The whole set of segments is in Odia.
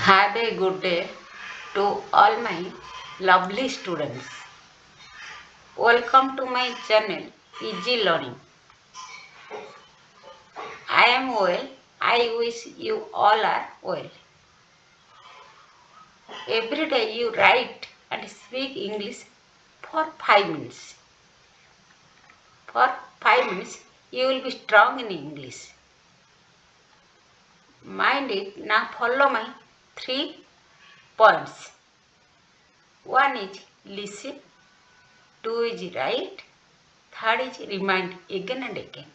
Have a good day to all my lovely students. Welcome to my channel Easy Learning. I am well. I wish you all are well. Every day you write and speak English for 5 minutes. For 5 minutes you will be strong in English. Mind it. Now follow my 3 points. 1 is listen. 2 is write. 3rd is remind again and again.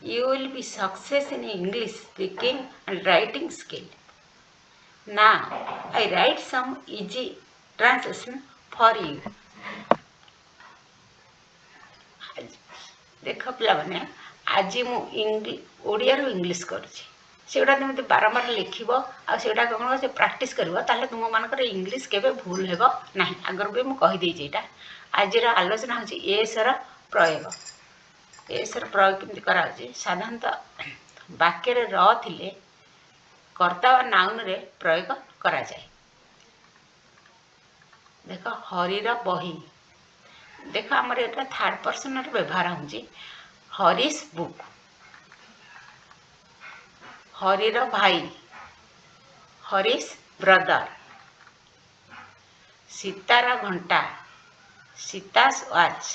You will be success in English speaking and writing skill. Now, I write some easy translation for you. ଦେଖ ପିଲାମାନେ ଆଜି ମୁଁ ଓଡ଼ିଆରୁ ଇଂଲିଶ କରୁଛି ସେଗୁଡ଼ା ଯେମିତି ବାରମ୍ବାର ଲେଖିବ ଆଉ ସେଗୁଡ଼ା କ'ଣ ସେ ପ୍ରାକ୍ଟିସ୍ କରିବ ତାହେଲେ ତୁମମାନଙ୍କର ଇଂଲିଶ କେବେ ଭୁଲ ହେବ ନାହିଁ। ଆଗରୁ ବି ମୁଁ କହିଦେଇଛି ଏଇଟା। ଆଜିର ଆଲୋଚନା ହେଉଛି ଏସ୍ର ପ୍ରୟୋଗ। ଏସ୍ର ପ୍ରୟୋଗ କେମିତି କରାହେଉଛି? ସାଧାରଣତଃ ବାକ୍ୟରେ ର ଥିଲେ କର୍ତ୍ତା ବା ନାଉନରେ ପ୍ରୟୋଗ କରାଯାଏ। ଦେଖ ହରିର ବହି। ଦେଖ ଆମର ଏଟା 3rd ପର୍ସନରେ ବ୍ୟବହାର ହେଉଛି। ହରିସ୍ ବୁକ୍। ହରିର ଭାଇ ହରିସ୍ ବ୍ରଦର। ସୀତାର ଘଣ୍ଟା ସୀତାସ୍ ୱାଚ୍।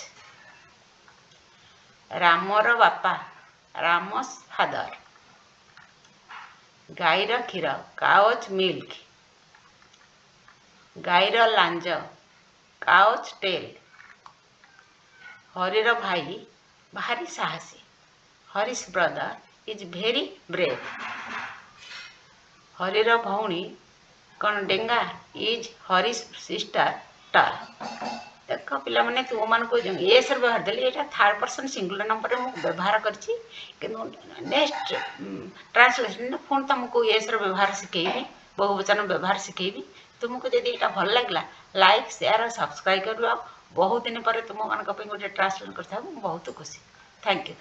ରାମର ବାପା ରାମସ୍ ଫାଦର। ଗାଈର କ୍ଷୀର କାଓଜ୍ ମିଲ୍କ। ଗାଈର ଲାଞ୍ଜ କାଓଜ୍ ଟେଲ୍। ହରିର ଭାଇ ଭାରି ସାହସୀ Hari's brother is very brave. ହରିର ଭଉଣୀ କ'ଣ ଡେଙ୍ଗା ଇଜ୍ ହରିସ୍ ସିଷ୍ଟର ଟଲ୍। ଦେଖ ପିଲାମାନେ ତୁମମାନଙ୍କୁ ଏସ୍ର ବ୍ୟବହାର ଦେଲି ଏଇଟା 3rd ପର୍ସନ୍ ସିଙ୍ଗୁଲାର ନମ୍ବରରେ ମୁଁ ବ୍ୟବହାର କରିଛି କିନ୍ତୁ ନେକ୍ସଟ ଟ୍ରାନ୍ସଲେସନରେ ପୁଣି ତୁମକୁ ଏସ୍ର ବ୍ୟବହାର ଶିଖେଇବି ବହୁବଚନ ବ୍ୟବହାର ଶିଖେଇବି। ତୁମକୁ ଯଦି ଏଇଟା ଭଲ ଲାଗିଲା ଲାଇକ୍ ସେୟାର ସବସ୍କ୍ରାଇବ୍ କରିବ। ବହୁତ ଦିନ ପରେ ତୁମମାନଙ୍କ ପାଇଁ ଗୋଟେ ଟ୍ରାନ୍ସଲେସନ୍ କରିଥାଉ ମୁଁ ବହୁତ ଖୁସି। Thank you.